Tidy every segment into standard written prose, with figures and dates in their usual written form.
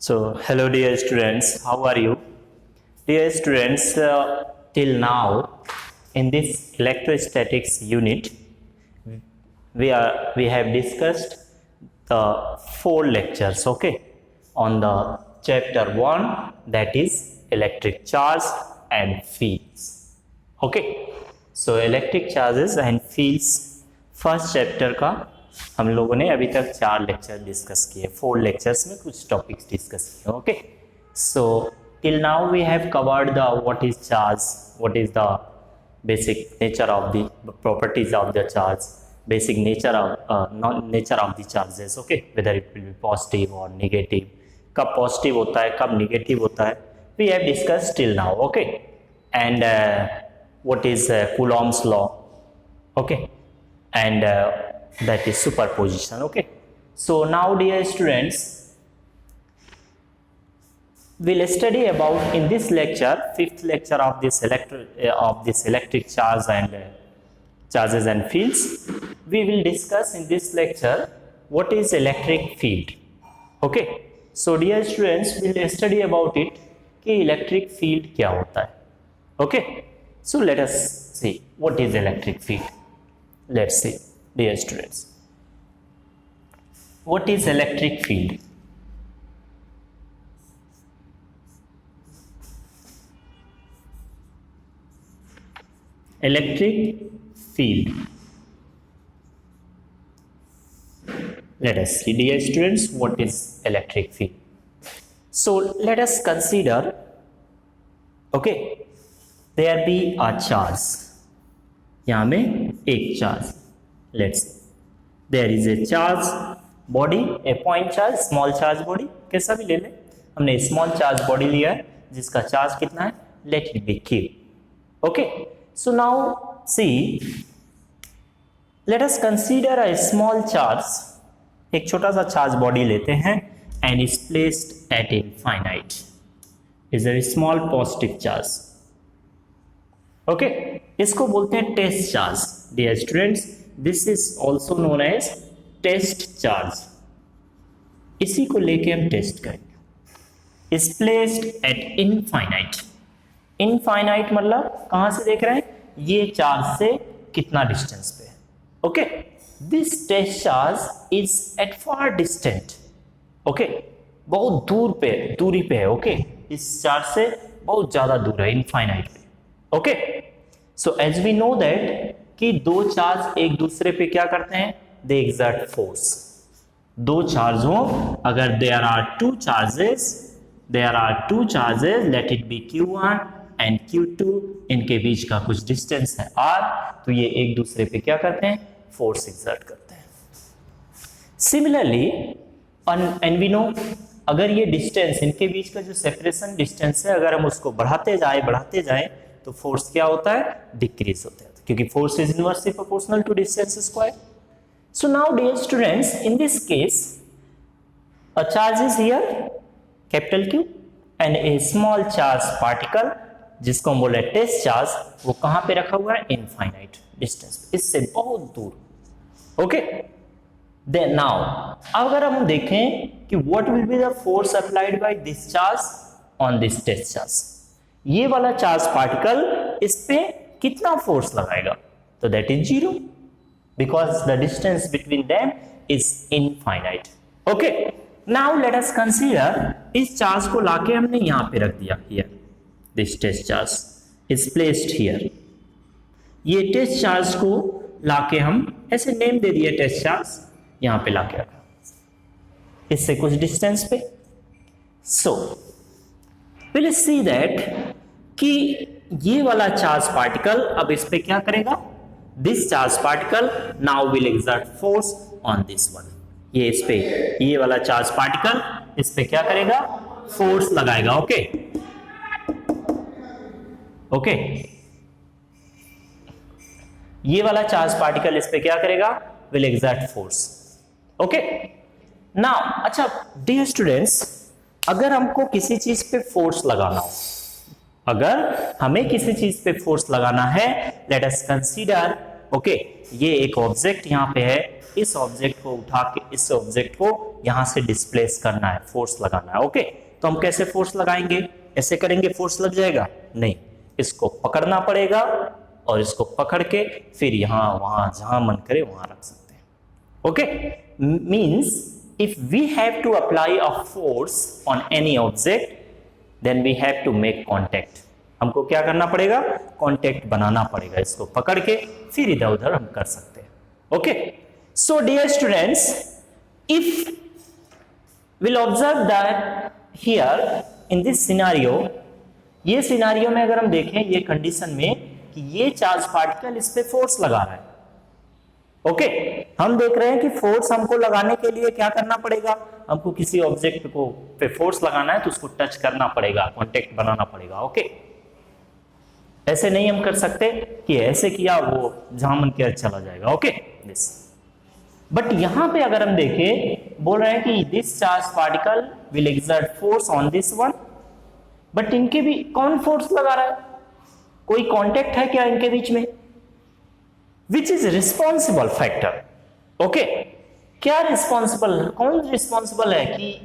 So, hello dear students, how are you? Dear students, till now in this electrostatics unit, we have discussed the 4 lectures, okay, on the chapter 1, that is electric charge and fields. Okay, so electric charges and fields first chapter का हम लोगों ने अभी तक 4 lecture discuss किए, 4 lectures में कुछ topics discuss किए. Okay, so till now we have covered the what is charge, what is the basic nature of the properties of the charge, basic nature of the charges. Okay, whether it will be positive और negative, कब positive होता है कब negative होता है, we have discussed till now. Okay, and what is Coulomb's law, okay, and that is superposition. Okay, so now dear students, we'll study about in this lecture, 5th lecture of this electric charge and charges and fields. We will discuss in this lecture what is electric field. Okay, so dear students, we'll study about it कि electric field क्या होता है. Okay, so let us see what is electric field. Let's see, dear students, what is electric field? Electric field. Let us see, dear students, what is electric field. So let us consider, okay, there be a charge. यहाँ में एक charge, let's there is a charge body, a point charge, small charge body, कैसा भी ले लें. हमने small charge body लिया है जिसका चार्ज कितना है, let it be Q. Okay, so now see, let us consider a small charge. एक छोटा सा चार्ज बॉडी लेते हैं and is placed at infinite, is a small positive charge. Okay, इसको बोलते हैं test charge. Dear students, this is also known as test charge. इसी को लेके हम टेस्ट करेंगे. Is placed at infinite. Infinite मतलब कहां से देख रहे हैं, ये चार्ज से कितना डिस्टेंस पे है. Okay, this test charge is at far distant. Okay, बहुत दूर पे, दूरी पे है. ओके, इस चार्ज से बहुत ज्यादा दूर है, इनफाइनाइट पे. Okay, so as we know that कि दो चार्ज एक दूसरे पे क्या करते हैं, दे एक्सर्ट फोर्स. दो चार्ज हो, अगर there are two charges, let it be Q1 and Q2, इनके बीच का कुछ डिस्टेंस है R, तो ये एक दूसरे पे क्या करते हैं, फोर्स एक्सर्ट करते हैं. सिमिलरली एंड वी नो, अगर ये डिस्टेंस, इनके बीच का जो सेपरेशन डिस्टेंस है, अगर हम उसको बढ़ाते जाए तो फोर्स क्या होता है, डिक्रीज होता है, क्योंकि force is inversely proportional to distance square. So now dear students, in this case a charge is here capital Q and a small charge particle, जिसको हम बोले टेस्ट चार्ज, वो कहां पे रखा हुआ है, इनफाइनाइट डिस्टेंस, इससे बहुत दूर. ओके, देन नाउ अगर हम देखें कि what will be the force applied by this charge on this test charge, ये वाला चार्ज पार्टिकल इस पे कितना फोर्स लगाएगा, तो that is 0, because the distance between them is infinite. Okay, now let us consider, इस चार्ज को लाके हमने यहां पे रख दिया, here this test charge is placed here. ये टेस्ट चार्ज को लाके हम ऐसे नेम दे दिए, टेस्ट चार्ज यहां पे लाके रखा इससे कुछ डिस्टेंस पे. सो विल सी दैट कि ये वाला चार्ज पार्टिकल अब इस पे क्या करेगा, this charge particle now will exert force on this one. ये इस पे, ये वाला चार्ज पार्टिकल इस पे क्या करेगा, फोर्स लगाएगा. ओके, ओके, ये वाला चार्ज पार्टिकल इस पे क्या करेगा, will exert force. Okay, now अच्छा डियर स्टूडेंट्स, अगर हमको किसी चीज पे फोर्स लगाना हो, अगर हमें किसी चीज पे फोर्स लगाना है, लेट अस कंसीडर, ओके, ये एक ऑब्जेक्ट यहां पे है, इस ऑब्जेक्ट को उठा के इस ऑब्जेक्ट को यहां से डिस्प्लेस करना है, फोर्स लगाना है। ओके, तो हम कैसे फोर्स लगाएंगे? ऐसे करेंगे फोर्स लग जाएगा? नहीं, इसको पकड़ना पड़ेगा और इसको पकड़ के फिर यहां वहां जहां मन करे वहां रख सकते हैं। Okay, means if we have to apply a force on any object then we have to make contact. हमको क्या करना पड़ेगा? कॉन्टेक्ट बनाना पड़ेगा, इसको पकड़ के फिर इधर उधर हम कर सकते हैं। Okay, so dear students, if will observe that here in this scenario, ये सिनारियो में अगर हम देखें ये कंडीशन में कि ये चार्ज पार्टिकल इस पे फोर्स लगा रहा है। ओके, हम देख रहे हैं कि फोर्स हमको लगाने के लिए क्या करना पड़ेगा? हमको किसी ऑब्जेक्ट को पे फोर्स लगाना है तो उसको टच करना पड़ेगा, कांटेक्ट बनाना पड़ेगा। ओके, ऐसे नहीं हम कर सकते कि ऐसे किया वो जहां मन किया चला जाएगा। ओके, दिस बट यहां पे अगर हम देखें, बोल रहे हैं कि this charge particle will exert force on this one, but इनके भी कौन फोर्स लगा रहा है? कोई कांटेक्ट है क्या इनके बीच में? Which is responsible factor? Okay, क्या रिस्पॉन्सिबल, कौन रिस्पॉन्सिबल है कि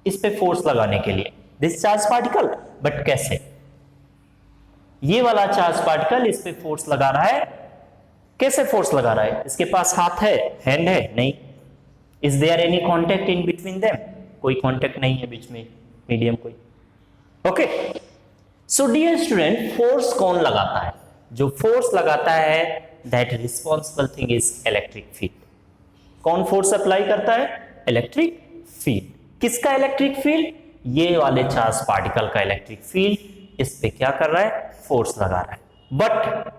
इस पे फोर्स लगाने के लिए? This charge particle. बट कैसे? ये वाला चार्ज पार्टिकल इस पे फोर्स लगा रहा है। कैसे फोर्स लगा रहा है? इसके पास हाथ है, हैंड है? नहीं। Is there any contact in between them? कोई कॉन्टेक्ट नहीं है बीच में, मीडियम कोई। Okay, so dear student, force कौन लगाता है? जो फोर्स लगाता है that responsible thing is electric field. कौन फोर्स अप्लाई करता है? Electric field. किसका इलेक्ट्रिक फील्ड? ये वाले चार्ज पार्टिकल का इलेक्ट्रिक फील्ड इस पे क्या कर रहा है? फोर्स लगा रहा है। बट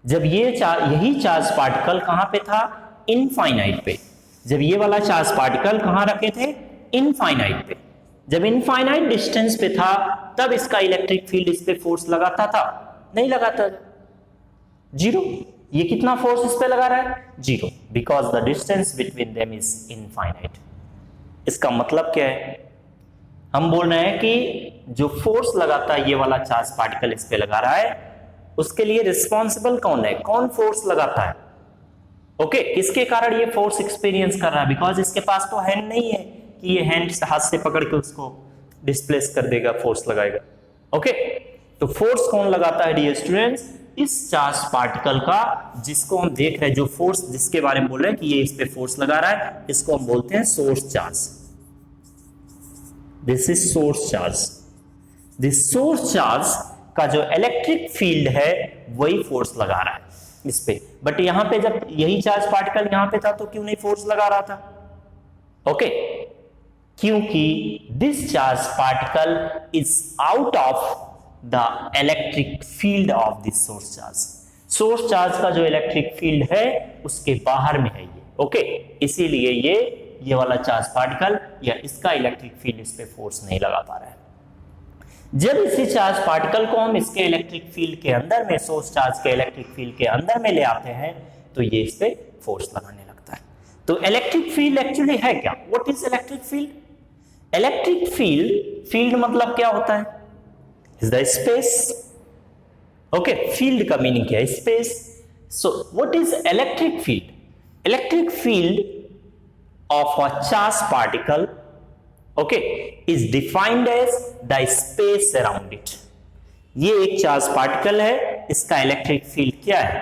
जब यही चार्ज पार्टिकल कहां पे था? इनफाइनाइट पे। जब ये वाला चार्ज पार्टिकल कहां रखे थे? इनफाइनाइट पे। जब इनफाइनाइट डिस्टेंस पे था तब इसका इलेक्ट्रिक फील्ड इस पे फोर्स लगाता था? नहीं लगाता, जीरो। ये कितना फोर्स इस पे लगा रहा है? Zero, because the distance between them is infinite. इसका मतलब क्या है? हम बोल रहे हैं कि जो फोर्स लगाता है ये वाला चार्ज पार्टिकल इस पे लगा रहा है, उसके लिए रिस्पॉन्सिबल कौन है? कौन फोर्स लगाता है? ओके, किसके कारण ये फोर्स एक्सपीरियंस कर रहा है? बिकॉज इसके पास तो हैंड नहीं है कि ये हैंड हाथ से पकड़ के उसको डिस्प्लेस कर देगा, फोर्स लगाएगा। ओके, तो फोर्स कौन लगाता है डियर स्टूडेंट्स? इस चार्ज पार्टिकल का, जिसको हम देख रहे हैं, जो फोर्स जिसके बारे में बोल रहे हैं कि ये इस पे फोर्स लगा रहा है, इसको हम बोलते हैं source charge. This is source charge. This source charge का जो इलेक्ट्रिक फील्ड है वही फोर्स लगा रहा है इस पे। बट यहां पे जब यही चार्ज पार्टिकल यहां पे था तो क्यों नहीं फोर्स लगा रहा था? ओके, क्योंकि this charge particle is out of the electric field of this source charge. Source charge का जो इलेक्ट्रिक फील्ड है उसके बाहर में है ये। ओके, इसीलिए ये वाला चार्ज पार्टिकल या इसका इलेक्ट्रिक फील्ड इस पे फोर्स नहीं लगा पा रहा है। जब इसी चार्ज पार्टिकल को हम इसके इलेक्ट्रिक फील्ड के अंदर में, सोर्स चार्ज के इलेक्ट्रिक फील्ड के अंदर में ले आते हैं तो ये इस पे फोर्स लगाने लगता है। तो इलेक्ट्रिक फील्ड एक्चुअली है क्या? What is electric field? Electric field मतलब क्या होता है? Is the space. Okay, field का मीनिंग क्या है? Space. So what is electric field? Electric field of a charged particle, okay, is defined as the space around it. ये एक charge particle है, इसका इलेक्ट्रिक फील्ड क्या है?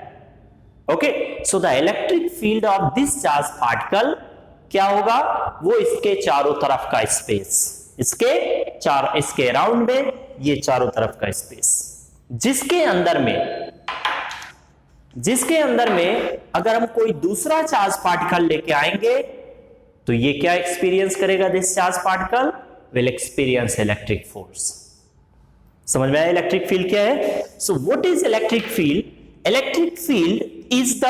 Okay, so the electric field of this charge particle क्या होगा? वो इसके चारों तरफ का स्पेस, इसके अराउंड में ये चारों तरफ का स्पेस, जिसके अंदर में अगर हम कोई दूसरा चार्ज पार्टिकल लेके आएंगे तो ये क्या एक्सपीरियंस करेगा? This charge particle will experience electric force. समझ में आया इलेक्ट्रिक फील्ड क्या है? So what is electric field? Electric field is the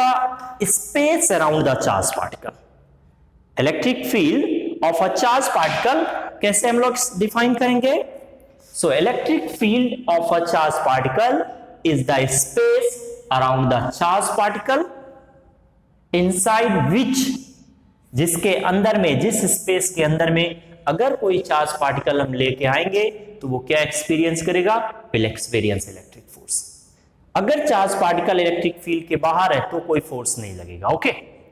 space around the charge particle. Electric field of a charge particle कैसे हम लोग डिफाइन करेंगे? So electric field of a charge particle is the space around the charge particle inside which, जिसके अंदर में, जिस space के अंदर में अगर कोई चार्ज पार्टिकल हम लेके आएंगे तो वो क्या एक्सपीरियंस करेगा? Will experience electric force. अगर चार्ज पार्टिकल इलेक्ट्रिक फील्ड के बाहर है तो कोई फोर्स नहीं लगेगा। Okay,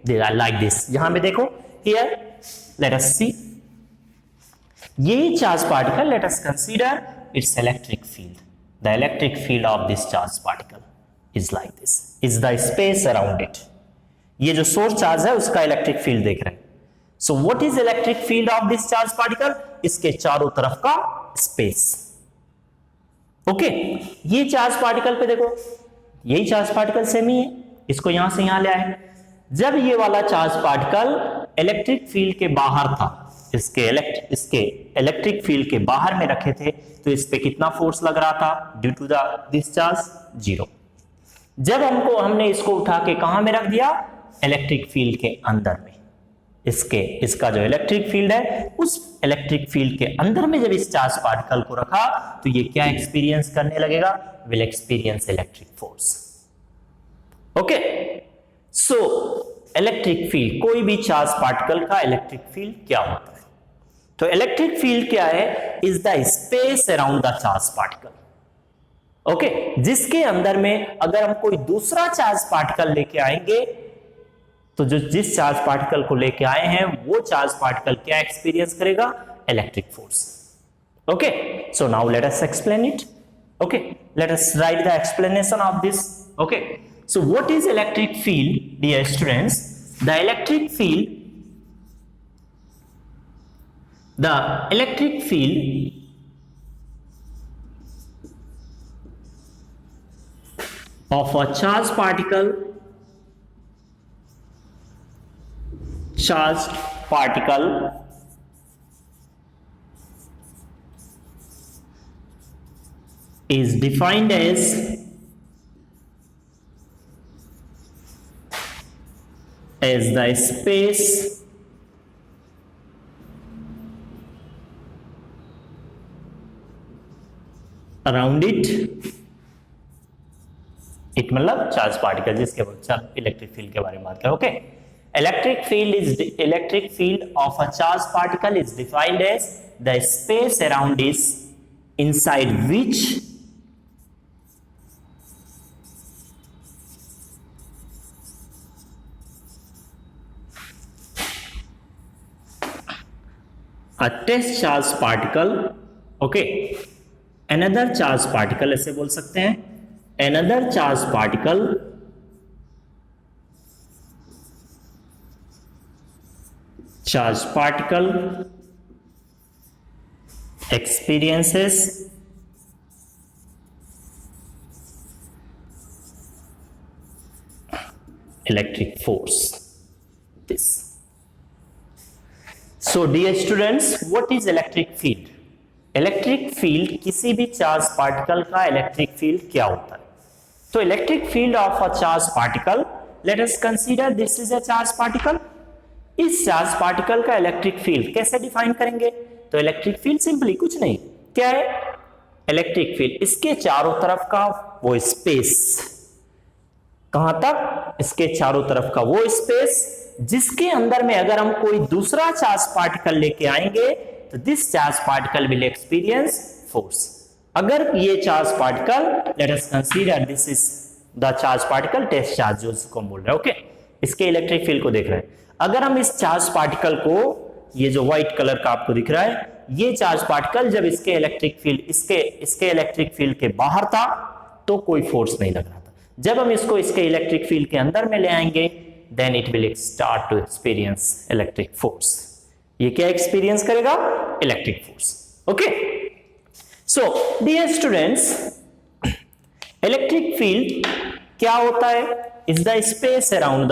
like this. यहां पे देखो, हियर लेट अस सी, ये charge particle, let us consider it's electric field. The electric field of this charge particle is like this, is the space around it. ये जो सोर्स चार्ज है उसका electric field देख रहे हैं. सो what is electric field of this charge particle? इसके चारों तरफ का स्पेस. ओके, ये चार्ज पार्टिकल पे देखो, यही चार्ज पार्टिकल सेम ही है, इसको यहां से यहां ले आए. जब ये वाला चार्ज पार्टिकल इलेक्ट्रिक फील्ड के बाहर था, इसके इलेक्ट्रिक फील्ड के बाहर में रखे थे, तो इस पे कितना फोर्स लग रहा था ड्यू टू दिस चार्ज? 0. जब हमने इसको उठा के कहां में रख दिया? इलेक्ट्रिक फील्ड के अंदर में. इसका जो इलेक्ट्रिक फील्ड है, उस इलेक्ट्रिक फील्ड के अंदर में जब इस चार्ज पार्टिकल को रखा, तो ये क्या एक्सपीरियंस करने लगेगा? Will experience electric force. Okay, so electric field, कोई भी चार्ज पार्टिकल का इलेक्ट्रिक फील्ड क्या होता है? तो इलेक्ट्रिक फील्ड क्या है? Is the space around the charge particle. Okay, जिसके अंदर में अगर हम कोई दूसरा चार्ज पार्टिकल लेके आएंगे, तो जो जिस चार्ज पार्टिकल को लेके आए हैं, वो चार्ज पार्टिकल क्या एक्सपीरियंस करेगा? Electric force. Okay, so now let us explain it. Okay, let us right the explanation of this. Okay, so what is electric field, dear students? The electric field of a charged particle is defined as the space around it. It मतलब charge particle जिसके electric field के बारे में बात करें. Okay, electric field of a charge particle is defined as the space around is inside which a test charge particle, okay, another charge particle ऐसे बोल सकते हैं, another charge particle experiences electric force. This. So dear students, what is electric field? Electric field, किसी भी charge particle का electric field क्या होता है? तो electric field of a charge particle, let us consider this is a charge particle. इस charge particle का electric field कैसे डिफाइन करेंगे? तो इलेक्ट्रिक फील्ड सिंपली कुछ नहीं, क्या है? इलेक्ट्रिक फील्ड, इसके चारों तरफ का वो स्पेस. कहां तक? इसके चारों तरफ का वो स्पेस जिसके अंदर में अगर हम कोई दूसरा चार्ज पार्टिकल लेके आएंगे, तो this charge particle will experience force. अगर ये charge particle, let us consider this is the charge particle test charge, जो इसको हम बोल रहे हैं. ओके, इसके इलेक्ट्रिक फील्ड को देख रहे हैं. अगर हम इस चार्ज पार्टिकल को, ये जो व्हाइट कलर का आपको दिख रहा है, ये चार्ज पार्टिकल जब इसके इलेक्ट्रिक फील्ड इसके इलेक्ट्रिक फील्ड के बाहर था, तो कोई फोर्स नहीं लग रहा था. जब हम इसको इसके इलेक्ट्रिक फील्ड के अंदर में ले आएंगे, then it will start to experience electric force. ये क्या एक्सपीरियंस करेगा? Electric force. Okay, so dear students, electric field क्या होता है? Is the space around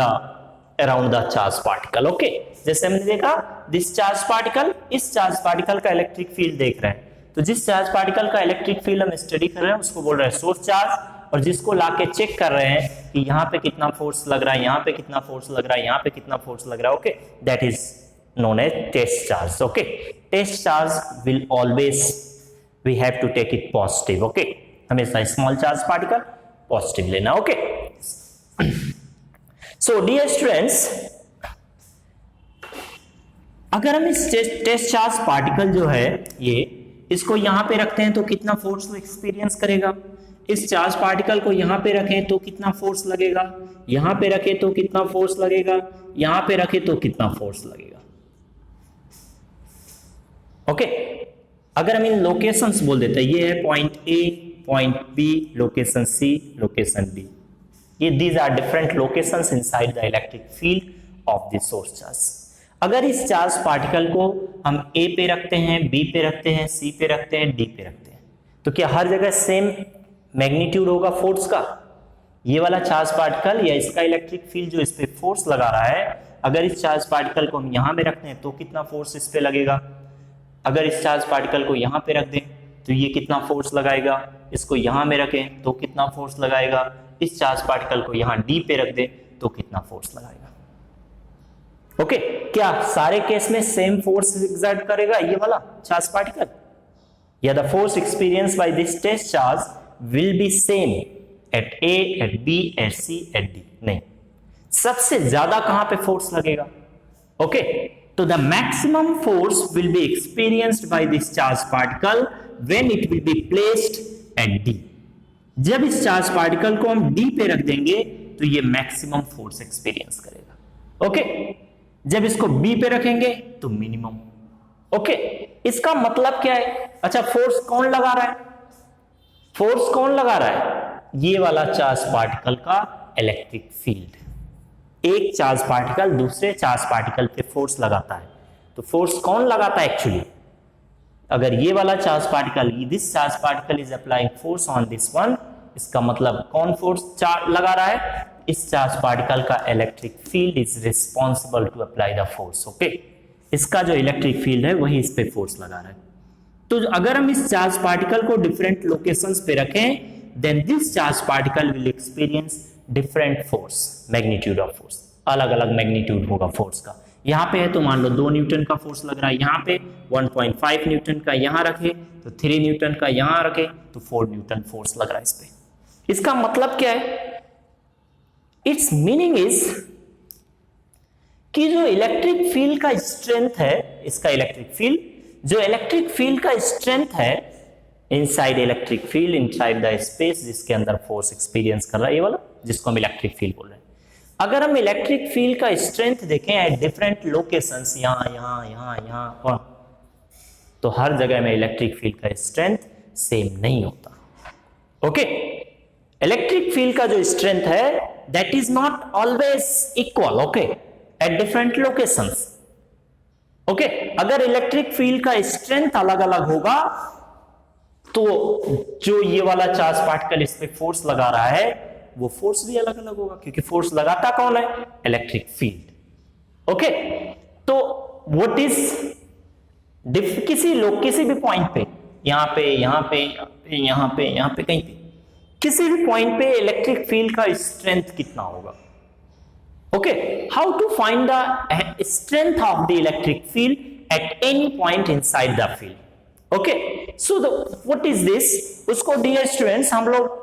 the charge particle. Okay, जैसे हमने देखा, दिस चार्ज पार्टिकल, इस चार्ज पार्टिकल का इलेक्ट्रिक फील्ड देख रहे हैं. तो जिस चार्ज पार्टिकल का इलेक्ट्रिक फील्ड हम स्टडी कर रहे हैं, उसको बोल रहे हैं सोर्स चार्ज. और जिसको लाके चेक कर रहे हैं कि यहाँ पे कितना फोर्स लग रहा है, यहाँ पे कितना फोर्स लग रहा है, यहाँ पे कितना फोर्स लग रहा है. Okay, that is known as test charge. Okay, test charge will always we have to take it positive. Okay, हमेशा स्मॉल चार्ज पार्टिकल पॉजिटिव लेना. ओके, सो डियर स्टूडेंट्स, अगर हम इस टेस्ट चार्ज पार्टिकल जो है, ये इसको यहां पे रखते हैं तो कितना फोर्स एक्सपीरियंस करेगा? इस चार्ज पार्टिकल को यहां पे रखें तो कितना फोर्स लगेगा? यहां पे रखें तो कितना फोर्स लगेगा? यहां पे रखें तो कितना फोर्स लगेगा? ओके, अगर हम इन लोकेशंस बोल देते हैं, ये है point A, point B, location C, location D, ये these are different locations inside the electric field of the source charge. अगर इस चार्ज पार्टिकल को हम ए पे रखते हैं, बी पे रखते हैं, सी पे रखते हैं, डी पे रखते हैं, तो क्या हर जगह सेम मैग्नीट्यूड होगा फोर्स का? ये वाला चार्ज पार्टिकल या इसका इलेक्ट्रिक फील्ड जो इस पे फोर्स लगा रहा है, अगर इस चार्ज पार्टिकल को हम यहां पे रखते हैं तो कितना फोर्स इस पे लगेगा? अगर इस चार्ज पार्टिकल को यहां पे रख दें तो ये कितना फोर्स लगाएगा? इसको यहां में रखें तो कितना फोर्स लगाएगा? इस चार्ज पार्टिकल को यहां डी पे रख दें तो कितना फोर्स लगाएगा? ओके, क्या सारे केस में सेम फोर्स एक्सर्ट करेगा ये वाला चार्ज पार्टिकल, या the force experience by this test charge will be same at A, at B, at C, at D? नहीं, सबसे ज्यादा कहां पे फोर्स लगेगा? ओके, तो the maximum force will be experienced by this charge particle when it will be placed at D. जब इस charge particle को हम डी पे रख देंगे तो ये मैक्सिमम फोर्स एक्सपीरियंस करेगा। ओके, जब इसको बी पे रखेंगे तो मिनिमम। ओके, इसका मतलब क्या है? अच्छा, फोर्स कौन लगा रहा है? फोर्स कौन लगा रहा है? ये वाला चार्ज पार्टिकल का इलेक्ट्रिक फील्ड। एक चार्ज पार्टिकल दूसरे चार्ज पार्टिकल पे फोर्स लगाता है, तो फोर्स कौन लगाता है एक्चुअली? अगर ये वाला charge particle, this charge particle is applying force on this one, इसका मतलब कौन फोर्स लगा रहा है? इस चार्ज पार्टिकल का electric field is responsible to apply the force. Okay, इसका जो इलेक्ट्रिक फील्ड है वही इस पे फोर्स लगा रहा है। तो अगर हम इस चार्ज पार्टिकल को डिफरेंट लोकेशंस पे रखें, then this charge particle will experience different force, magnitude of force, अलग अलग मैग्नीट्यूड होगा फोर्स का। यहां पे है तो मान लो 2 न्यूटन का फोर्स लग रहा है, यहां पे 1.5 न्यूटन का यहां रखे तो 3 न्यूटन का यहां रखे तो 4 न्यूटन फोर्स लग रहा है इस पे। इसका मतलब क्या है? इट्स मीनिंग इज कि जो इलेक्ट्रिक फील्ड का स्ट्रेंथ है, इसका इलेक्ट्रिक फील्ड, जो इलेक्ट्रिक फील्ड का स्ट्रेंथ है inside electric field, inside the space जिसके अंदर फोर्स एक्सपीरियंस कर रहा है, ये वाला जिसको हम इलेक्ट्रिक फील्ड बोल रहे हैं। अगर हम इलेक्ट्रिक फील्ड का स्ट्रेंथ देखें एट डिफरेंट लोकेशंस, यहां और, तो हर जगह में इलेक्ट्रिक फील्ड का स्ट्रेंथ सेम नहीं होता। ओके, इलेक्ट्रिक फील्ड का जो स्ट्रेंथ है that is not always equal, okay, at different locations. Okay, अगर इलेक्ट्रिक फील्ड का स्ट्रेंथ अलग अलग होगा तो जो ये वाला चार्ज पार्टिकल इस पे फोर्स लगा रहा है वो फोर्स भी अलग अलग होगा, क्योंकि फोर्स लगाता कौन है? Electric field. ओके, तो व्हाट इज किसी भी पॉइंट पे, यहां पे कहीं पे, किसी भी पॉइंट पे इलेक्ट्रिक फील्ड का स्ट्रेंथ कितना होगा? Okay, how to find the strength of the electric field at any point inside the field? Okay, so what is this? उसको डियर स्टूडेंट्स हम लोग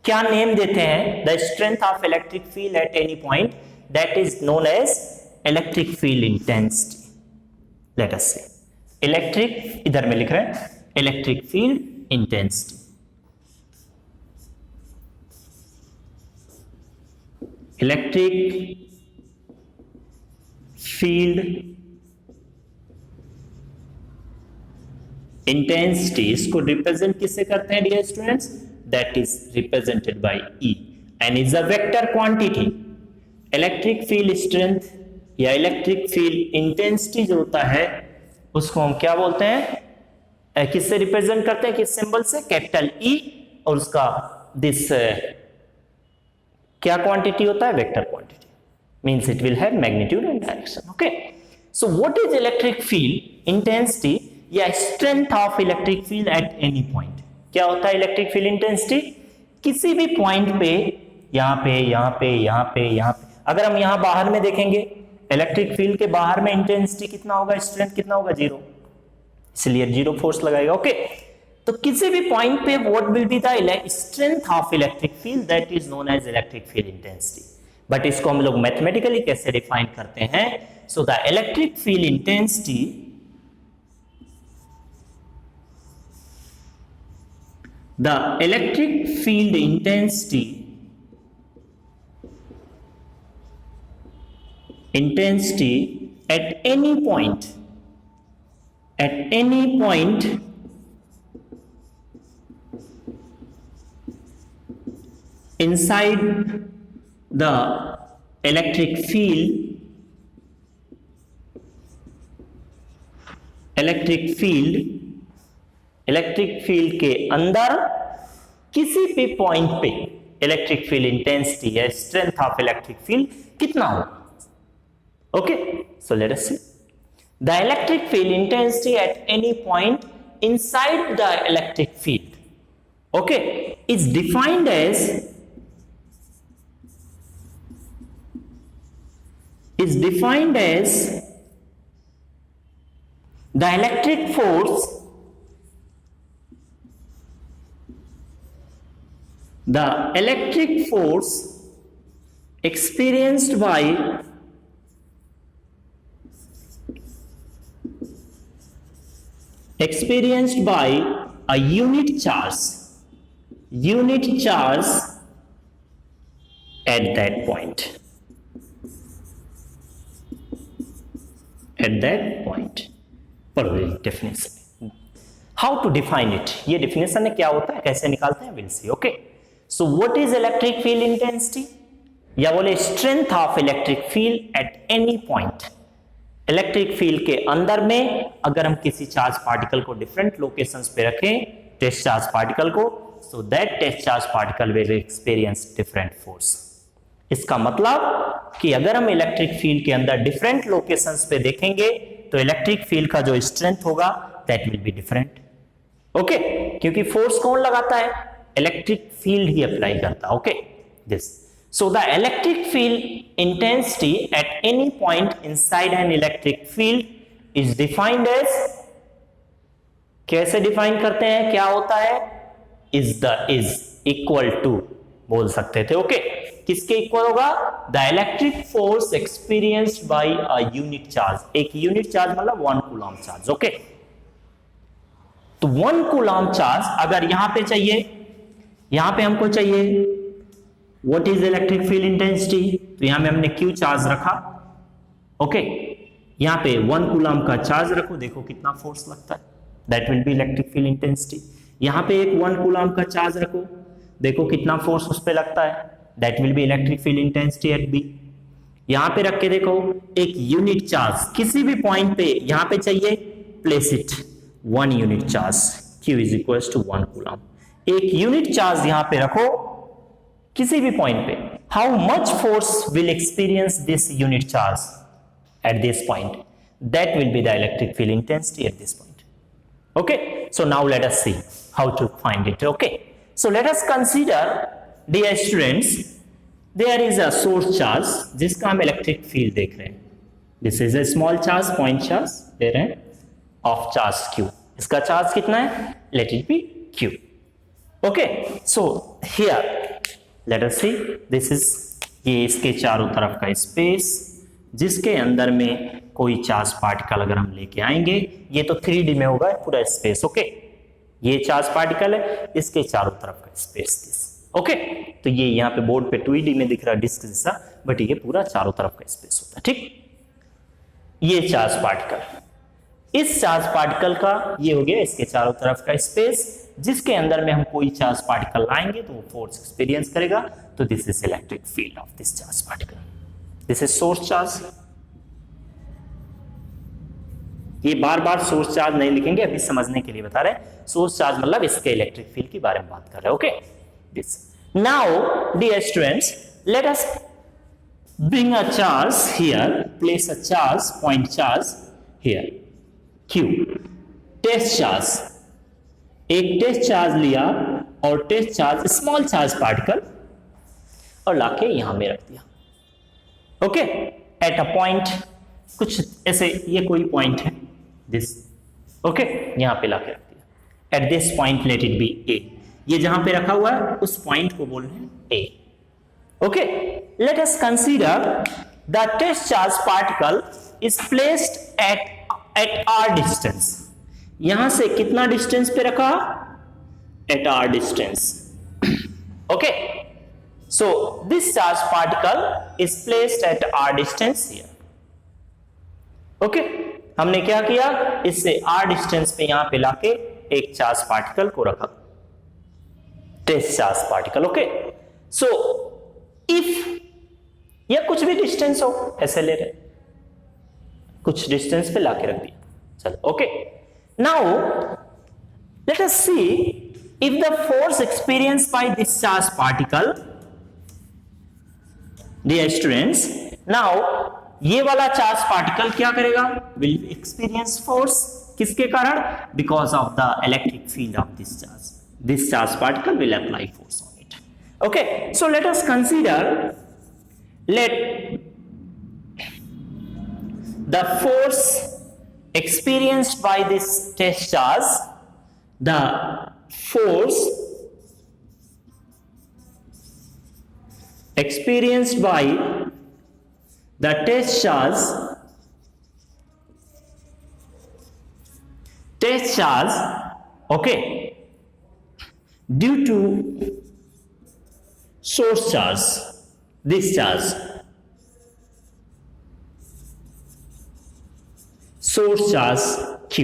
क्या नेम देते हैं? The strength of electric field at any point, that is known as electric field intensity. Let us say electric, इधर में लिख रहे हैं electric field intensity. Electric field intensity, इसको रिप्रेजेंट किससे करते हैं dear students? That is represented by E and is a vector quantity. Electric field strength या इलेक्ट्रिक फील्ड इंटेंसिटी जो होता है उसको हम क्या बोलते हैं? किससे रिप्रेजेंट करते हैं? किस सिंबल से? कैपिटल E, और उसका दिस क्या क्वांटिटी होता है? Vector quantity, means it will have magnitude and direction. Okay, so what is electric field intensity या strength of electric field at any point? क्या होता है इलेक्ट्रिक फील्ड इंटेंसिटी? किसी भी पॉइंट पे, यहां पे, अगर हम यहां बाहर में देखेंगे, इलेक्ट्रिक फील्ड के बाहर में इंटेंसिटी कितना होगा, स्ट्रेंथ कितना होगा? 0, इसलिए 0 फोर्स लगाएगा। ओके, तो किसी भी पॉइंट पे what will be the strength of electric field, that is known as electric field intensity. But इसको हम लोग मैथमेटिकली कैसे डिफाइन करते हैं? So the electric field intensity the electric field intensity at any point at any point inside the electric field के अंदर किसी भी पॉइंट पे इलेक्ट्रिक फील्ड इंटेंसिटी या स्ट्रेंथ ऑफ इलेक्ट्रिक फील्ड कितना होगा. Okay, so let us see the electric field intensity at any point inside the electric field, okay, is defined as the electric force experienced by a unit charge at that point. Definition, how to define it, ये definition क्या होता है, कैसे निकालते हैं, will see. Okay, so what is electric field intensity, या बोले strength of electric field at any point. Electric field के अंदर में अगर हम किसी चार्ज पार्टिकल को डिफरेंट लोकेशंस पे रखें, टेस्ट चार्ज पार्टिकल को, so that test charge particle will experience different force. इसका मतलब कि अगर हम इलेक्ट्रिक फील्ड के अंदर डिफरेंट लोकेशंस पे देखेंगे तो इलेक्ट्रिक फील्ड का जो स्ट्रेंथ होगा that will be different. Okay, क्योंकि फोर्स कौन लगाता है, इलेक्ट्रिक फील्ड ही अप्लाई करता है. Okay, this, so the electric field intensity at any point inside an electric field is defined as, कैसे डिफाइन करते हैं, क्या होता है, इज इक्वल टू बोल सकते थे. ओके, किसके इक्वल होगा, the electric force experienced by a unit charge. एक यूनिट चार्ज मतलब 1 कूलम चार्ज. ओके, तो 1 कूलम चार्ज अगर यहां पे चाहिए, यहां पे हमको चाहिए what is electric field intensity, तो यहां में हमने क्यू चार्ज रखा. ओके, यहां पे 1 कूलम का चार्ज रखो, देखो कितना फोर्स लगता है, that will be electric field intensity. यहां पे एक 1 कूलम का चार्ज रखो, देखो कितना फोर्स उस पे लगता है, that will be electric field intensity at B. यहां पे रख के देखो एक यूनिट चार्ज किसी भी पॉइंट पे यहां पे चाहिए, place it 1 unit charge, Q is equal to 1 coulomb. एक यूनिट चार्ज यहां पे रखो किसी भी पॉइंट पे, how much force will experience this unit charge at this point, that will be the electric field intensity at this point. Okay, so now let us see how to find it. Okay, so let us consider, dear students, there is a source charge जिसका हम electric field देख रहे हैं. This is a small charge, point charge दे रहे हैं of charge Q. इसका charge कितना है, let it be Q. Okay, so here let us see, this is ये इसके चारों तरफ का स्पेस जिसके अंदर में कोई चार्ज पार्टिकल अगर हम लेके आएंगे, ये तो 3D में होगा पूरा स्पेस. ओके, ये चार्ज पार्टिकल है, इसके चारों तरफ का स्पेस दिस. ओके, तो ये यहाँ पे बोर्ड पे 2D में दिख रहा है डिस्क जैसा, बट ये पूरा चारों तरफ का स्पेस होता है. ठीक, ये चार्ज पार्टिकल, इस चार्ज पार्टिकल का ये हो गया इसके चारों तरफ का स्पेस जिसके अंदर में हम कोई चार्ज पार्टिकल लाएंगे तो वो फोर्स एक्सपीरियंस करेगा. तो this is electric field of this charge particle. This is source charge. ये बार बार सोर्स चार्ज नहीं लिखेंगे, अभी समझने के लिए बता रहे हैं. सोर्स चार्ज मतलब इसके इलेक्ट्रिक फील्ड के बारे में बात कर रहे हैं. Okay, this. Now dear students, let us bring a charge here, place a charge, point charge here, Q. Test charge, एक टेस्ट चार्ज लिया और test charge small charge particle और लाके यहां में रख दिया. ओके, एट अ पॉइंट, कुछ ऐसे ये कोई पॉइंट है दिस. ओके, यहां पे लाके रख दिया. Eight this point let it B A. ये जहां पे रखा हुआ है उस पॉइंट को बोल रहे हैं A. Okay, let us consider the test charge particle is placed at r distance. यहां से कितना डिस्टेंस पे रखा, at r distance. Okay, so this charge particle is placed at r distance here. Okay, हमने क्या किया, इससे r डिस्टेंस पे यहां पे लाके एक चार्ज पार्टिकल को रखा, test charge particle. Okay, so if या कुछ भी डिस्टेंस हो, ऐसे ले रहे कुछ डिस्टेंस पे लाके रख दिया, चलो। Okay, now let us see if the force experienced by this charge particle, dear students, now ये वाला चार्ज पार्टिकल क्या करेगा, विल एक्सपीरियंस फोर्स, किसके कारण, because of the electric field of this charge, this charge particle will apply force on it. Okay, so let us consider, let the force experienced by this test charge, the force experienced by the test charge, okay, due to source charge, this charge, source charge Q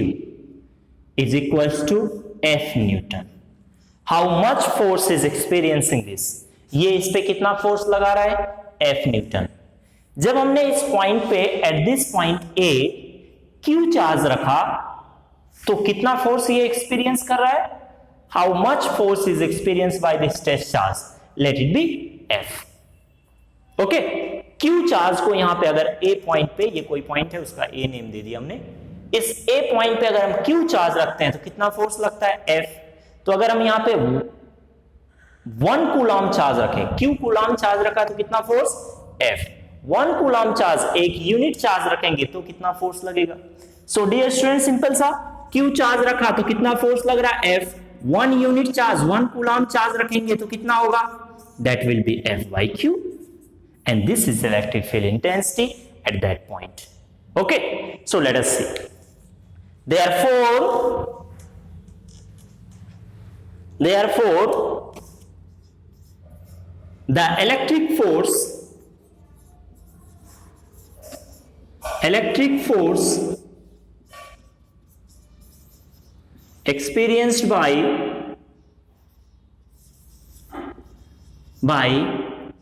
is equals to F Newton. How much force is experiencing this? ये इस पे कितना force लगा रहा है, F Newton. जब हमने इस पॉइंट पे at this point A Q charge रखा तो कितना फोर्स ये एक्सपीरियंस कर रहा है, how much force is experience by this test charge, let it be F। Okay, Q charge को यहां पे अगर A पॉइंट पे, ये कोई पॉइंट है उसका A नेम दे दिया हमने, इस A पॉइंट पे अगर हम Q चार्ज रखते हैं तो कितना फोर्स लगता है, F। तो अगर हम यहां पे 1 कूलम चार्ज रखें, Q कूलम चार्ज रखा तो कितना फोर्स, F। 1 कूलम चार्ज, एक यूनिट चार्ज रखेंगे तो कितना फोर्स लगेगा। सो डियर स्टूडेंट, सिंपल सा, Q चार्ज रखा तो कितना फोर्स लग रहा है, F। 1 unit charge, 1 coulomb charge रखेंगे तो कितना होगा, that will be F by Q, and this is electric field intensity at that point. Okay, so let us see. Therefore the electric force experienced by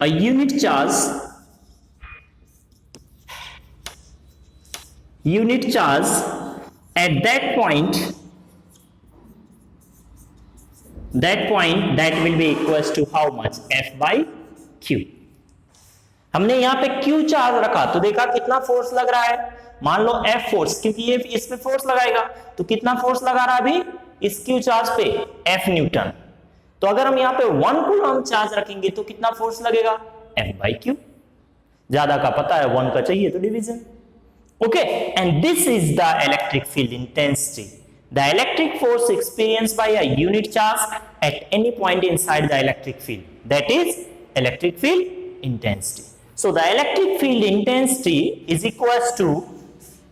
a unit charge at that point that will be equals to how much, F by Q। हमने यहां पे Q charge रखा तो देखा कितना force लग रहा है, मान लो F फोर्स, क्योंकि ये इस पे फोर्स लगाएगा तो कितना फोर्स लगा रहा है अभी इस Q चार्ज पे, F न्यूटन। तो अगर हम यहां पे 1 कूलम चार्ज रखेंगे तो कितना फोर्स लगेगा, F by Q। ज्यादा का पता है, 1 का चाहिए तो division. Okay, and this is the electric field intensity, the electric force experienced by a unit charge at any point inside the electric field, that is electric field intensity. So the electric field intensity is equals to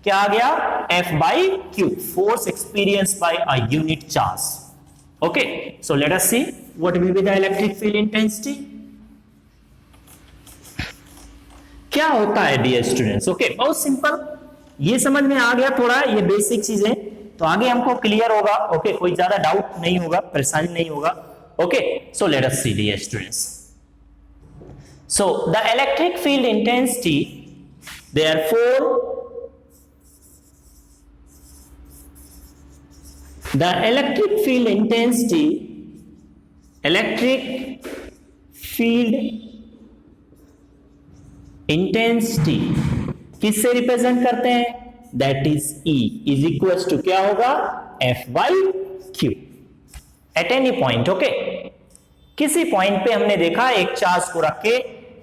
क्या आ गया, F by Q, force experienced by a unit charge। Okay, so let us see what will be the electric field intensity। क्या होता है dear students, okay, बहुत simple, ये समझ में आ गया थोड़ा, ये बेसिक चीजें, तो आगे हमको क्लियर होगा। ओके, कोई ज्यादा डाउट नहीं होगा, परेशानी नहीं होगा। Okay, so let us see dear students, so the electric field intensity, therefore the electric field intensity किससे रिप्रेजेंट करते हैं, that is E is equals to क्या होगा, F by Q at any point. Okay, किसी point पे हमने देखा एक चार्ज को रख के,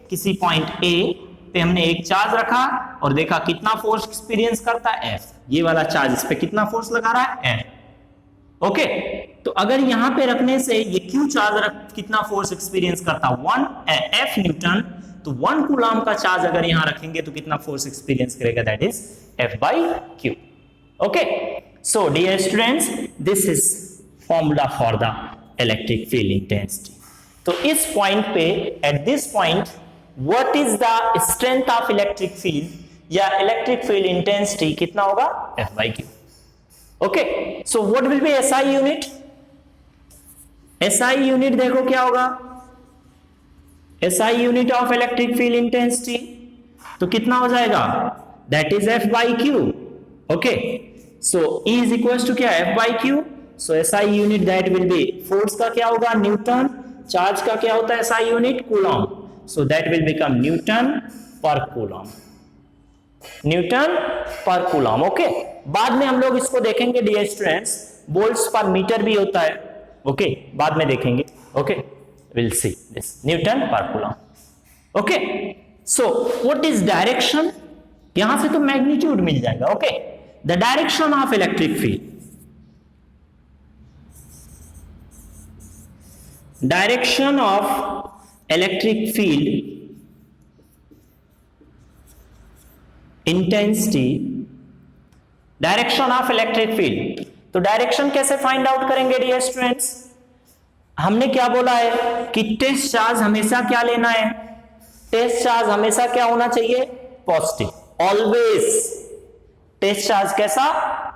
किसी पॉइंट A पे हमने एक चार्ज रखा और देखा कितना फोर्स एक्सपीरियंस करता है, F। ये वाला चार्ज इस पे कितना फोर्स लगा रहा है, F। ओके, तो अगर यहां पे रखने से ये Q चार्ज कितना फोर्स एक्सपीरियंस करता है, 1 F न्यूटन, तो 1 कूलम का चार्ज अगर यहां रखेंगे तो कितना फोर्स एक्सपीरियंस करेगा, that is F by Q। Okay, so dear students, this is formula for the electric field intensity. तो इस पॉइंट पे, at this point, what is the strength of electric field या इलेक्ट्रिक फील्ड इंटेंसिटी कितना होगा, F by Q. Okay, so what will be SI unit? SI unit देखो क्या होगा, SI unit of electric field intensity, तो कितना हो जाएगा, that is F by Q. Okay, so E is equals to क्या, F by Q. So SI unit that will be, force का क्या होगा, न्यूटन, चार्ज का क्या होता है SI unit, coulomb. So that will become Newton per coulomb. Newton per coulomb. Okay, बाद में हम लोग इसको देखेंगे dear students, volts per metre भी होता है. ओके, बाद में देखेंगे. Okay, will see this newton per coulomb. Okay, so what is direction, यहां से तो मैग्नीट्यूड मिल जाएगा. Okay, the direction of electric field, direction of electric field intensity, direction of electric field. तो डायरेक्शन कैसे फाइंड आउट करेंगे dear students, हमने क्या बोला है कि टेस्ट चार्ज हमेशा क्या लेना है, टेस्ट चार्ज हमेशा क्या होना चाहिए, पॉजिटिव. ऑलवेज टेस्ट चार्ज कैसा,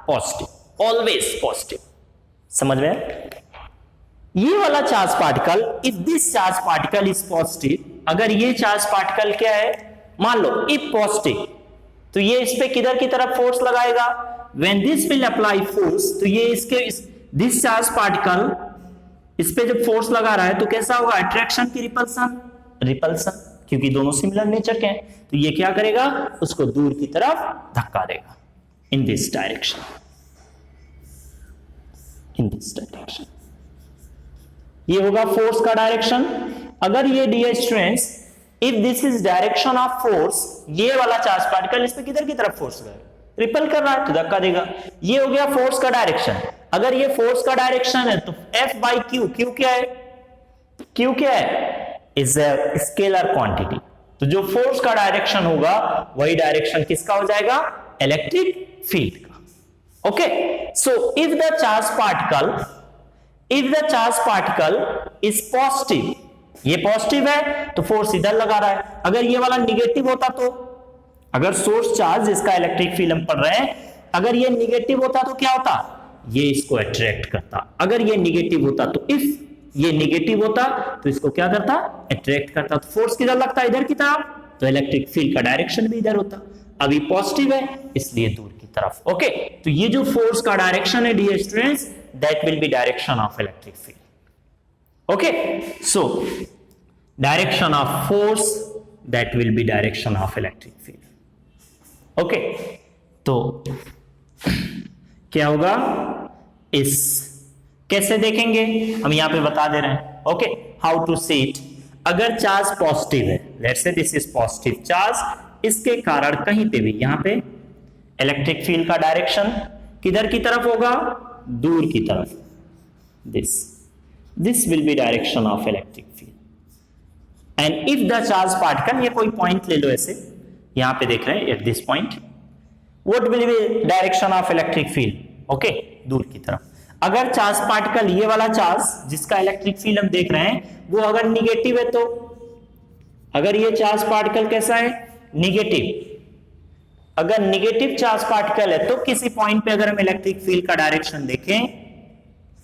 पॉजिटिव, ऑलवेज पॉजिटिव. समझ में, ये वाला charge particle, if this charge particle is positive, अगर ये चार्ज पार्टिकल क्या है, मान लो इफ पॉजिटिव, तो ये इस पे किधर की तरफ फोर्स लगाएगा, when this will apply force, तो ये इसके दिस चार्ज पार्टिकल इस पे जब फोर्स लगा रहा है तो कैसा होगा, अट्रैक्शन की रिपल्सन, रिपल्सन, क्योंकि दोनों सिमिलर नेचर के हैं, तो ये क्या करेगा, उसको दूर की तरफ धक्का देगा, in this direction, in this direction. ये होगा फोर्स का डायरेक्शन. अगर ये dear students, if this is direction of force, ये वाला चार्ज पार्टिकल इस पे किधर की तरफ फोर्स लगाएगा, रिपल कर रहा है तो धक्का देगा. ये हो गया फोर्स का डायरेक्शन. अगर ये फोर्स का डायरेक्शन है तो F by Q, Q क्या है, Q क्या है, इज अ स्केलर क्वांटिटी. तो जो फोर्स का डायरेक्शन होगा वही डायरेक्शन किसका हो जाएगा, इलेक्ट्रिक फील्ड का. Okay, so if the charge particle, if the charge particle is positive, ये पॉजिटिव है तो फोर्स इधर लगा रहा है. अगर ये वाला निगेटिव होता तो, अगर सोर्स चार्ज इसका इलेक्ट्रिक फील्ड हम पढ़ रहे हैं, अगर ये निगेटिव होता तो क्या होता, ये इसको अट्रैक्ट करता. अगर ये निगेटिव होता तो, इफ ये निगेटिव होता तो इसको क्या करता, अट्रैक्ट करता. तो फोर्स किधर लगता है, इधर की तरफ, तो इलेक्ट्रिक फील्ड का डायरेक्शन भी इधर होता. अभी पॉजिटिव है इसलिए दूर की तरफ. ओके, तो ये जो फोर्स का डायरेक्शन है dear students, that will be direction of electric field. Okay, so direction of force, that will be direction of electric field. Okay, तो क्या होगा, इस कैसे देखेंगे हम यहां पे बता दे रहे हैं. Okay, how to see it. अगर चार्ज पॉजिटिव है, let's say this is positive charge, इसके कारण कहीं पे भी यहां पे इलेक्ट्रिक फील्ड का डायरेक्शन किधर की तरफ होगा, दूर की तरफ. This will be direction of electric field. And if the charge particle, ये कोई पॉइंट ले लो ऐसे, यहां पे देख रहे हैं eight this point, what will be direction of electric field, okay, दूर की तरफ. अगर चार्ज पार्टिकल, ये वाला चार्ज जिसका इलेक्ट्रिक फील्ड हम देख रहे हैं, वो अगर निगेटिव है तो, अगर ये चार्ज पार्टिकल कैसा है, निगेटिव, अगर निगेटिव चार्ज पार्टिकल है तो किसी पॉइंट पे अगर हम इलेक्ट्रिक फील्ड का डायरेक्शन देखें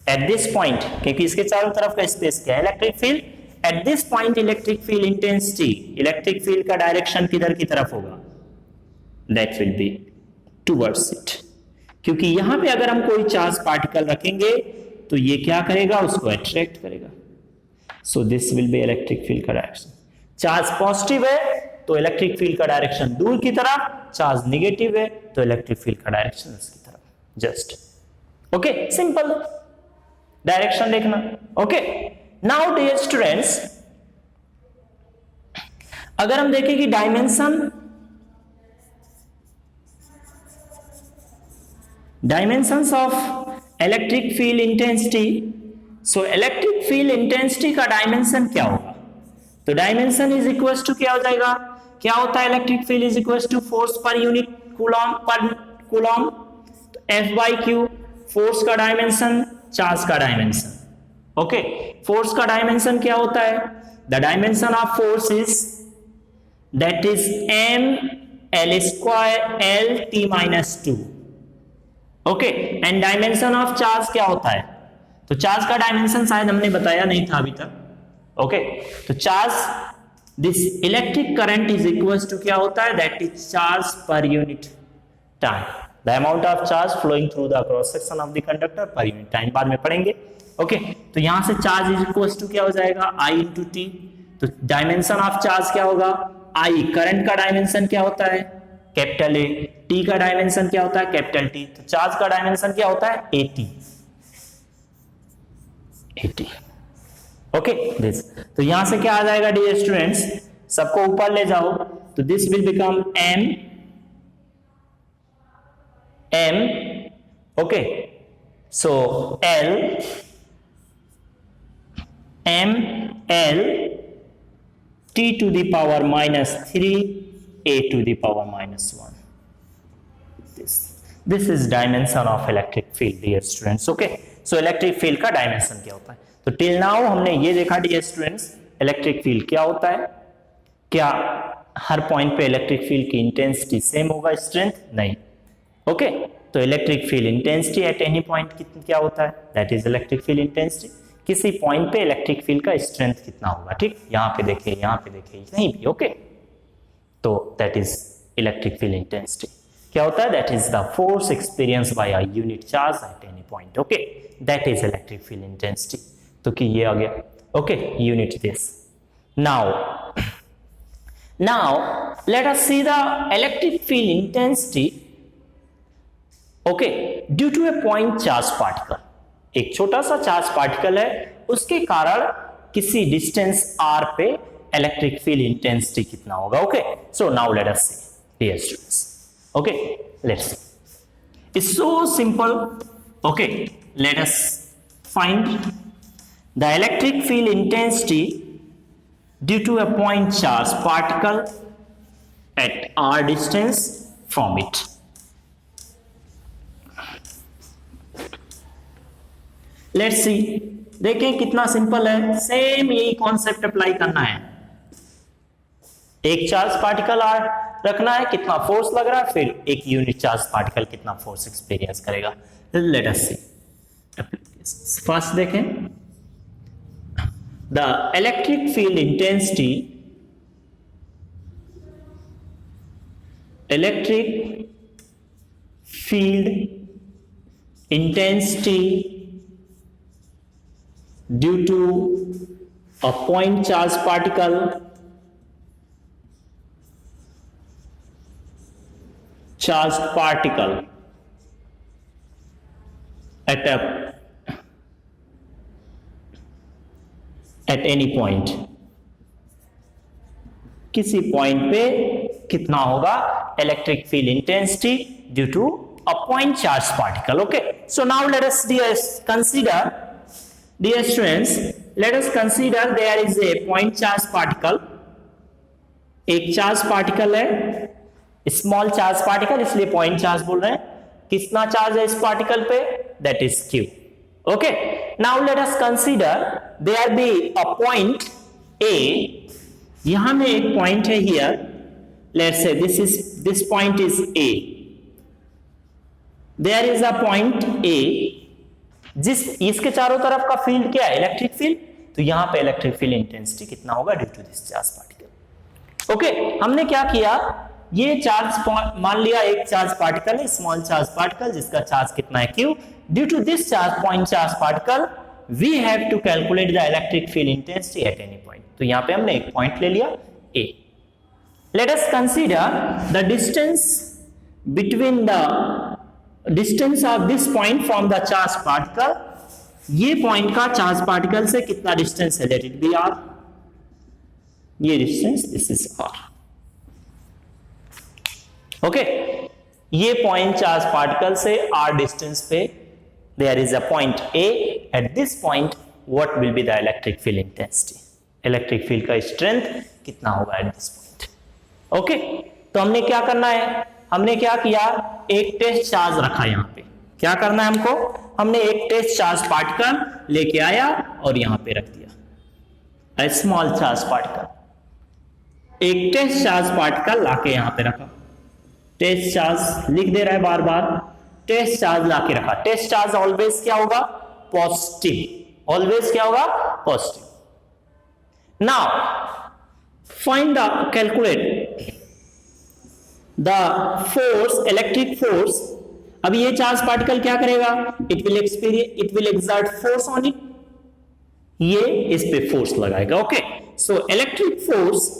एट दिस पॉइंट, क्योंकि इसके चारों तरफ का स्पेस क्या है, electric field, eight this point electric field intensity, electric field का डायरेक्शन किधर की तरफ होगा, that will be towards it. क्योंकि यहां पे अगर हम कोई चार्ज पार्टिकल रखेंगे तो ये क्या करेगा, उसको अट्रैक्ट करेगा. So this will be electric field का डायरेक्शन. चार्ज पॉजिटिव है तो इलेक्ट्रिक फील्ड का डायरेक्शन दूर की तरफ, चार्ज निगेटिव है तो इलेक्ट्रिक फील्ड का डायरेक्शन इसकी तरफ. जस्ट ओके, सिंपल डायरेक्शन देखना. ओके, नाउ डियर स्टूडेंट्स, अगर हम देखें कि dimensions of electric field intensity, so electric field intensity का डायमेंशन क्या होगा, तो डायमेंशन इज इक्वल टू क्या हो जाएगा, क्या होता है, electric field is equal to force per unit coulomb, per coulomb, F by Q, force का डायमेंशन, चार्ज का डायमेंशन. ओके, फोर्स का डायमेंशन क्या होता है, the dimension of force is that is m l square l t minus 2. Okay, and dimension of charge क्या होता है? तो चार्ज का डायमेंशन शायद हमने बताया नहीं था अभी तक। ओके, तो charge, this electric current is equal to क्या होता है? That is charge per unit time, the amount of charge flowing through the cross section of the conductor per unit time, बाद में पढ़ेंगे। ओके, तो यहां से चार्ज इज इक्वल टू क्या हो जाएगा? I into T. तो डायमेंशन ऑफ चार्ज क्या होगा? I। करंट का डायमेंशन क्या होता है? Capital A. टी का डायमेंशन क्या होता है? Capital T. तो चार्ज का डायमेंशन क्या होता है? एटी। एटी। ओके, दिस, तो यहां से क्या आ जाएगा डियर स्टूडेंट्स? सबको ऊपर ले जाओ, तो this will become m, okay, so l m l t to the power minus 3 a to the power minus 1. This is dimension of electric field, dear students. Okay, so electric field का dimension क्या होता है? तो till now हमने ये देखा dear students, electric field क्या होता है? क्या हर पॉइंट पे इलेक्ट्रिक फील्ड की इंटेंसिटी सेम होगा, स्ट्रेंथ? नहीं। ओके, तो electric field intensity at any point क्या होता है? That is electric field intensity. किसी पॉइंट पे इलेक्ट्रिक फील्ड का स्ट्रेंथ कितना होगा, ठीक? यहां पे देखिए, यहां पे देखिए, कहीं भी। ओके, तो that is electric field intensity. क्या होता है? That is the force experience bye a unit charge at any point. Okay, that is electric field intensity. तो कि ये आ गया। Okay, unit this. Now let us see the electric field intensity, okay, due to a point charge particle. एक छोटा सा charge particle है, उसके कारण किसी डिस्टेंस r पे इलेक्ट्रिक फील्ड इंटेंसिटी कितना होगा। Okay, so now let us see, dear students. Okay, let's see, it's so simple. Okay, let us find the electric field intensity due to a point charge particle at r distance from it. Let's see, देखें कितना simple है। Same यही concept apply करना है। एक charge particle are रखना है, कितना फोर्स लग रहा है, फिर एक यूनिट चार्ज पार्टिकल कितना फोर्स एक्सपीरियंस करेगा। लेट अस सी, फर्स्ट देखें, the electric field intensity, electric field intensity due to a point charge particle at any point, किसी पॉइंट पे कितना होगा electric field intensity due to a point charge particle. Okay, so now let us consider, dear students, let us consider there is a point charge particle. एक charge particle है, small charge particle, इसलिए point charge बोल रहे हैं। कितना charge है इस particle पे? That is Q। Okay, now let us consider there be a point A. यहां में एक पॉइंट है here. Let's say this point is A. There is a point A. जिस इसके चारों तरफ का फील्ड क्या है? Electric field. तो यहां पे इलेक्ट्रिक फील्ड इंटेंसिटी कितना होगा due to this charge particle. Okay, हमने क्या किया, ये चार्ज मान लिया एक चार्ज पार्टिकल है, स्मॉल चार्ज पार्टिकल, जिसका चार्ज कितना है Q। Due to this point charge particle, we have to calculate the electric field intensity at any point. तो यहां पे हमने एक पॉइंट ले लिया A. Let us consider the distance between the distance of this point from the charge particle. ये point का charge particle से कितना डिस्टेंस है? Let it be R. ये distance, this is R. Okay, ये पॉइंट चार्ज पार्टिकल से R distance पे there is a point A. At this point, what will be the electric field intensity? Electric field का strength कितना होगा at this point? Okay, तो हमने क्या करना है? हमने क्या किया, एक टेस्ट चार्ज रखा यहां पे। क्या करना है हमको? हमने एक टेस्ट चार्ज पार्टिकल लेके आया और यहां पे रख दिया, स्मॉल चार्ज पार्टिकल। एक टेस्ट चार्ज पार्टिकल लाके यहां पे रखा, टेस्ट चार्ज लिख दे रहा है बार बार। टेस्ट चार्ज लाके रखा, टेस्ट चार्ज ऑलवेज क्या होगा, पॉजिटिव, ऑलवेज क्या होगा, positive. Now find the calculate the force, electric force. अब ये चार्ज पार्टिकल क्या करेगा, it will exert force on it, ये इस पे फोर्स लगाएगा। Okay, so electric force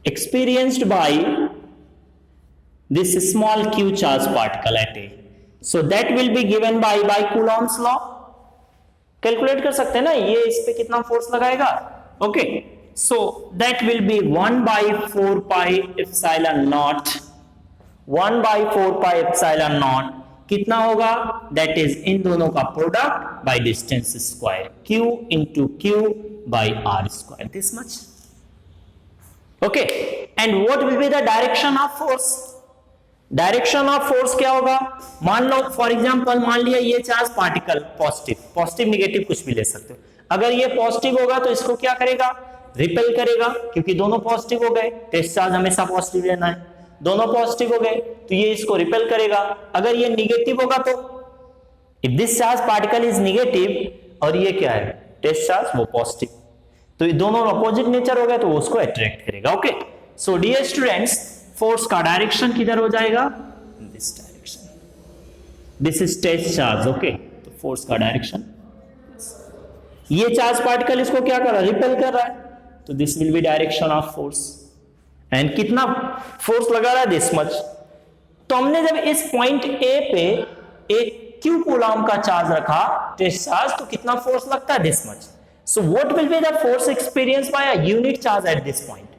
experienced by this small q charge particle at A, so that will be given by Coulomb's law। Calculate कर सकते हैं ना, ये इस पे कितना फोर्स लगाएगा। Okay, so that will B 1/4 pi epsilon not, 1/4 pi epsilon not कितना होगा, दैट इज इन दोनों का product by distance square, q into q by r square, this much. Okay, and what will be the direction of force, direction of force क्या होगा, मान लो for example, मान लिया ये charge particle positive, positive negative कुछ भी ले सकते हो, अगर ये पॉजिटिव होगा तो इसको क्या करेगा, रिपेल करेगा, क्योंकि दोनों पॉजिटिव हो गए, टेस्ट चार्ज हमेशा पॉजिटिव लेना है, दोनों पॉजिटिव हो गए तो ये इसको रिपेल करेगा। अगर ये निगेटिव होगा तो if this charge particle is negative और ये क्या है, टेस्ट चार्ज वो पॉजिटिव, तो ये दोनों अपोजिट नेचर हो गए तो वो उसको अट्रैक्ट करेगा। Okay, so dear students, force का डायरेक्शन किधर हो जाएगा, this direction, this is test charge. Okay, तो फोर्स का डायरेक्शन, ये चार्ज पार्टिकल इसको क्या कर रहा है, रिपेल कर रहा है, तो this will be direction of force. And कितना फोर्स लगा रहा है, दिस मच। तो हमने जब इस पॉइंट ए पे एक क्यू कूलॉम का चार्ज रखा, टेस्ट चार्ज, तो कितना फोर्स लगता है, this much. So what will be the force experienced by a unit charge at this point?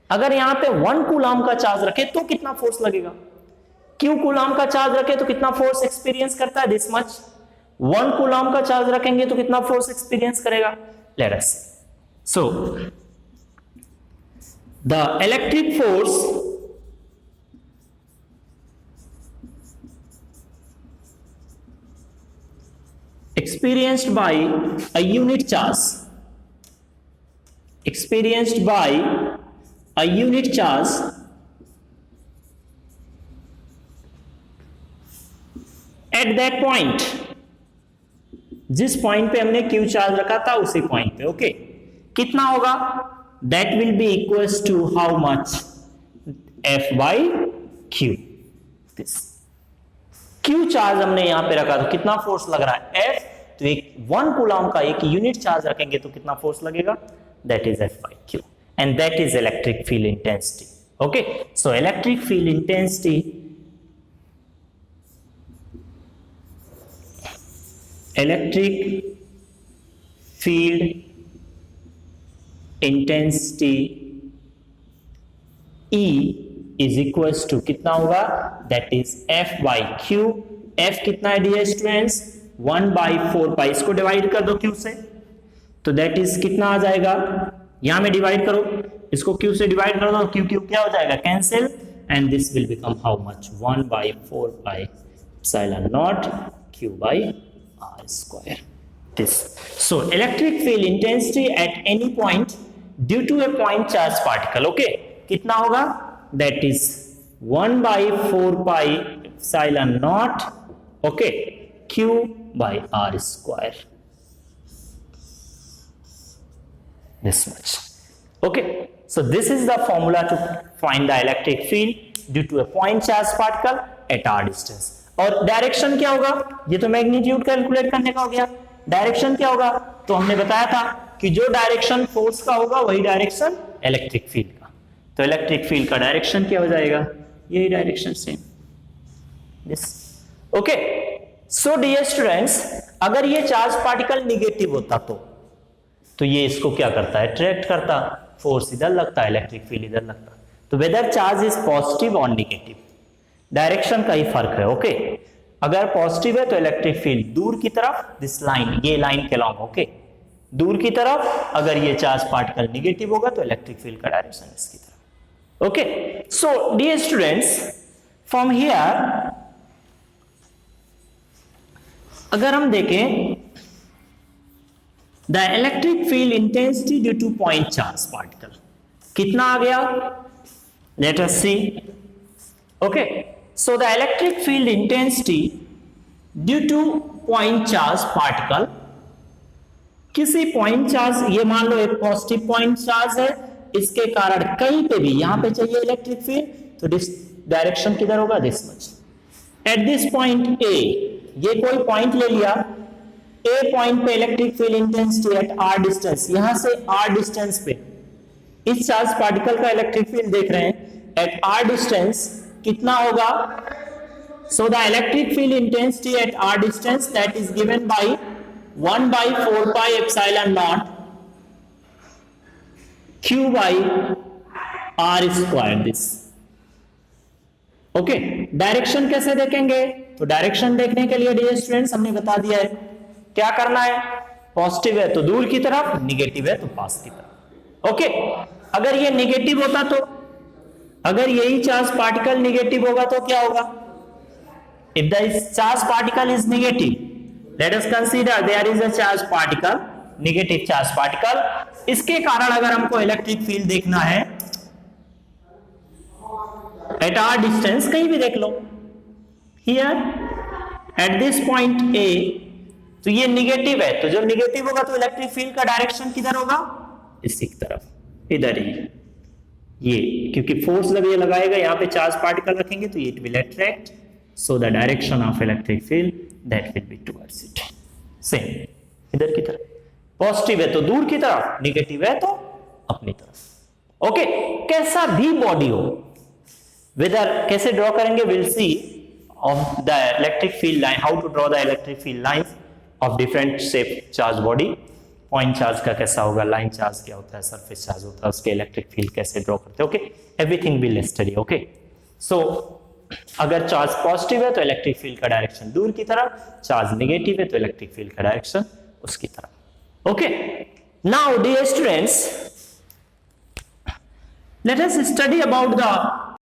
अगर यहां पे 1 कूलॉम का चार्ज रखे तो कितना फोर्स लगेगा, q कूलॉम का चार्ज रखे तो कितना फोर्स एक्सपीरियंस करता है, दिस मच। 1 कूलॉम का चार्ज रखेंगे तो कितना फोर्स एक्सपीरियंस करेगा, let us see. So the electric force experienced by a unit charge, experienced by a unit charge at that point, जिस पॉइंट पे हमने Q चार्ज रखा था उसी पॉइंट पे। ओके, कितना होगा, that will be equals to how much, F by Q। this Q charge हमने यहां पे रखा तो कितना फोर्स लग रहा है, F, तो एक 1 कूलॉम का एक यूनिट चार्ज रखेंगे तो कितना फोर्स लगेगा, that is F by Q, and that is electric field intensity. Okay, so electric field intensity, electric field intensity E is equals to कितना होगा, that is F by Q। F कितना है dear students, 1/4 पाई, इसको divide कर दो Q से, तो that is कितना आ जाएगा, यहां में डिवाइड करो, इसको Q से डिवाइड कर दो, Q क्या हो जाएगा, cancel, and this will become how much, 1/4 pi epsilon not Q by R square, this। So electric field intensity at any point due to a point charge particle, okay, कितना होगा, that is 1/4 pi epsilon naught, okay, Q by R square, this much। Okay, so this is the formula to find the electric field due to a point charge particle at r distance। और direction क्या होगा, ये तो magnitude calculate करने का हो गया, direction क्या होगा, तो हमने बताया था कि जो डायरेक्शन फोर्स का होगा वही डायरेक्शन इलेक्ट्रिक फील्ड का, तो इलेक्ट्रिक फील्ड का डायरेक्शन क्या हो जाएगा, यही direction same, this. Okay, so dear students, अगर ये चार्ज पार्टिकल निगेटिव होता तो ये इसको क्या करता है, अट्रैक्ट करता, फोर्स इधर लगता है, इलेक्ट्रिक फील्ड इधर लगता, तो वेदर चार्ज इज पॉजिटिव और निगेटिव, डायरेक्शन का ही फर्क है। ओके, अगर पॉजिटिव है तो इलेक्ट्रिक फील्ड दूर की तरफ, दिस लाइन, ये लाइन के लॉन्ग, ओके, दूर की तरफ। अगर ये चार्ज पार्टिकल निगेटिव होगा तो इलेक्ट्रिक फील्ड का डायरेक्शन इसकी तरफ। Okay, so dear students, from here अगर हम देखें the electric field intensity due to point charge particle, कितना आ गया? Let us see. Okay, so the electric field intensity due to point charge particle, किसी पॉइंट चार्ज, ये मान लो एक पॉजिटिव पॉइंट चार्ज है, इसके कारण कहीं पे भी यहां पे चाहिए इलेक्ट्रिक फील्ड, तो डायरेक्शन किधर होगा? This much. At this point A, ये कोई पॉइंट ले लिया, ए पॉइंट पे electric field intensity at r distance, यहां से आर डिस्टेंस पे इस चार्ज पार्टिकल का इलेक्ट्रिक फील्ड देख रहे हैं एट आर डिस्टेंस कितना होगा? So the electric field intensity at r distance that is given by 1/4 pi epsilon naught q by r square this. Okay, direction कैसे देखेंगे? तो डायरेक्शन देखने के लिए डियर स्टूडेंट्स हमने बता दिया है क्या करना है. पॉजिटिव है तो दूर की तरफ, निगेटिव है तो पास की तरफ. ओके, अगर ये निगेटिव होता तो, अगर यही चार्ज पार्टिकल निगेटिव होगा तो क्या होगा? If the charge particle is negative, let us consider there is a charge particle, negative charge particle, इसके कारण अगर हमको इलेक्ट्रिक फील्ड देखना है एट आर डिस्टेंस, कहीं भी देख लो, here at this point A, तो ये निगेटिव है, तो जब निगेटिव होगा तो इलेक्ट्रिक फील्ड का डायरेक्शन किधर होगा? इसी की तरफ, इधर ही. ये क्योंकि फोर्स जब ये लगाएगा यहां पे चार्ज पार्टिकल रखेंगे तो it will attract, so the direction of electric field that will be towards it. Same इधर की तरफ, पॉजिटिव है तो दूर की तरफ, निगेटिव है तो अपनी तरफ. ओके, कैसा भी बॉडी हो, वेदर कैसे ड्रॉ करेंगे, will see of the electric field line, how to draw the electric field lines of different shape charge body. Point charge का कैसा होगा, लाइन चार्ज क्या होता है, सरफेस चार्ज होता है, उसके इलेक्ट्रिक फील्ड कैसे ड्रॉ करते हैं. Okay, everything will study. Okay, so अगर चार्ज पॉजिटिव है तो इलेक्ट्रिक फील्ड का डायरेक्शन दूर की तरफ, चार्ज नेगेटिव है तो इलेक्ट्रिक फील्ड का डायरेक्शन उसकी तरफ. Okay, now dear students, let us study about the